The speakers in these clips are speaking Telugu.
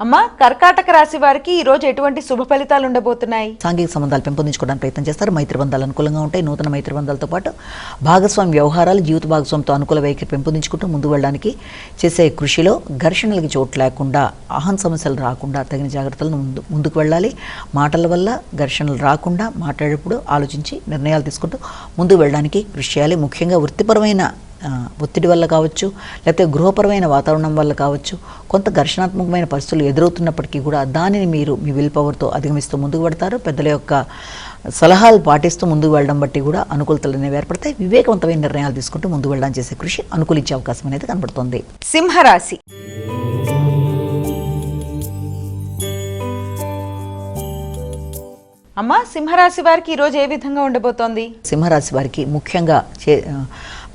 అమ్మా, కర్కాటక రాశి వారికి ఈ రోజు ఎటువంటి శుభ ఫలితాలు ఉండబోతున్నాయి? సాంఘిక సంబంధాలు పెంపొందించుకోవడానికి ప్రయత్నం చేస్తారు. మైత్రి బంధాలు అనుకూలంగా ఉంటాయి. నూతన మైత్రి బంధాలతో పాటు భాగస్వామి వ్యవహారాలు, జీవిత భాగస్వామితో అనుకూల వైఖరి పెంపొందించుకుంటూ ముందుకు వెళ్ళడానికి చేసే కృషిలో ఘర్షణలకి చోటు లేకుండా, ఆహం సమస్యలు రాకుండా తగిన జాగ్రత్తలను ముందుకు వెళ్ళాలి. మాటల వల్ల ఘర్షణలు రాకుండా మాట్లాడేటప్పుడు ఆలోచించి నిర్ణయాలు తీసుకుంటూ ముందుకు వెళ్ళడానికి కృషి చేయాలి. ముఖ్యంగా వృత్తిపరమైన ఒత్తిడి వల్ల కావచ్చు, లేకపోతే గృహపరమైన వాతావరణం వల్ల కావచ్చు, కొంత ఘర్షణాత్మకమైన పరిస్థితులు ఎదురవుతున్నప్పటికీ కూడా దానిని మీరు మీ విల్ పవర్తో అధిగమిస్తూ ముందుకు పెడతారు. పెద్దల యొక్క సలహాలు పాటిస్తూ ముందుకు వెళ్ళడం బట్టి కూడా అనుకూలతలు అనేవి ఏర్పడతాయి. వివేకవంతమైన నిర్ణయాలు తీసుకుంటూ ముందుకు వెళ్ళడానికి చేసే కృషి అనుకూలించే అవకాశం అనేది కనబడుతుంది. సింహరాశి. అమ్మా, సింహరాశి వారికి ఈరోజు ఏ విధంగా ఉండబోతోంది? సింహరాశి వారికి ముఖ్యంగా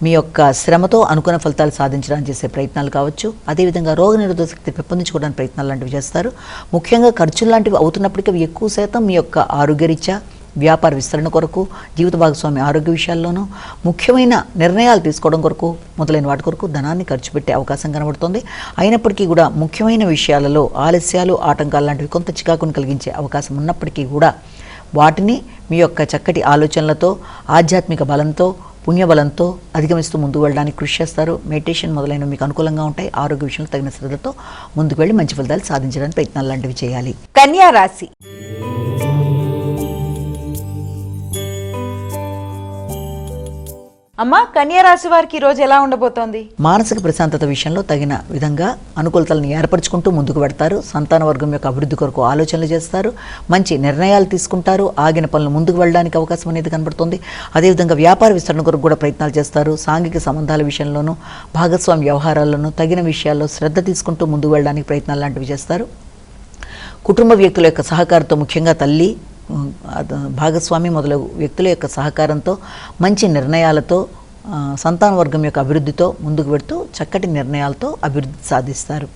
మీ యొక్క శ్రమతో అనుకున్న ఫలితాలు సాధించడానికి చేసే ప్రయత్నాలు కావచ్చు, అదేవిధంగా రోగనిరోధక శక్తి పెంపొందించుకోవడానికి ప్రయత్నాలు లాంటివి చేస్తారు. ముఖ్యంగా ఖర్చులు లాంటివి అవుతున్నప్పటికీ అవి ఎక్కువ శాతం మీ యొక్క ఆరోగ్యరీత్యా, వ్యాపార విస్తరణ కొరకు, జీవిత భాగస్వామి ఆరోగ్య విషయాల్లోనూ, ముఖ్యమైన నిర్ణయాలు తీసుకోవడం కొరకు, మొదలైన వాటి కొరకు ధనాన్ని ఖర్చు పెట్టే అవకాశం కనబడుతుంది. అయినప్పటికీ కూడా ముఖ్యమైన విషయాలలో ఆలస్యాలు, ఆటంకాలు లాంటివి కొంత చికాకును కలిగించే అవకాశం ఉన్నప్పటికీ కూడా వాటిని మీ యొక్క చక్కటి ఆలోచనలతో, ఆధ్యాత్మిక బలంతో, పుణ్యబలంతో అధిగమిస్తూ ముందుకు వెళ్ళడానికి కృషి చేస్తారు. మెడిటేషన్ మొదలైనవి మీకు అనుకూలంగా ఉంటాయి. ఆరోగ్య విషయంలో తగిన శ్రద్ధతో ముందుకు వెళ్ళి మంచి ఫలితాలు సాధించడానికి ప్రయత్నాలు లాంటివి చేయాలి. కన్యా రాశి. అమ్మా, కన్యా రాశి వారికి ఈ రోజు ఎలా ఉండబోతోంది? మానసిక ప్రశాంతత విషయంలో తగిన విధంగా అనుకూలతలను ఏర్పరచుకుంటూ ముందుకు పెడతారు. సంతాన వర్గం యొక్క అభివృద్ధి కొరకు ఆలోచనలు చేస్తారు. మంచి నిర్ణయాలు తీసుకుంటారు. ఆగిన పనులు ముందుకు వెళ్ళడానికి అవకాశం అనేది కనబడుతుంది. అదేవిధంగా వ్యాపార విస్తరణ కొరకు కూడా ప్రయత్నాలు చేస్తారు. సాంఘిక సంబంధాల విషయంలోనూ, భాగస్వామి వ్యవహారాల్లోనూ తగిన విషయాల్లో శ్రద్ధ తీసుకుంటూ ముందుకు వెళ్ళడానికి ప్రయత్నాలు లాంటివి చేస్తారు. కుటుంబ వ్యక్తుల యొక్క సహకారంతో, ముఖ్యంగా తల్లి, భాగస్వామి మొదలగు వ్యక్తుల యొక్క సహకారంతో, మంచి నిర్ణయాలతో, సంతాన వర్గం యొక్క అభివృద్ధితో ముందుకు పెడుతూ చక్కటి నిర్ణయాలతో అభివృద్ధి సాధిస్తారు.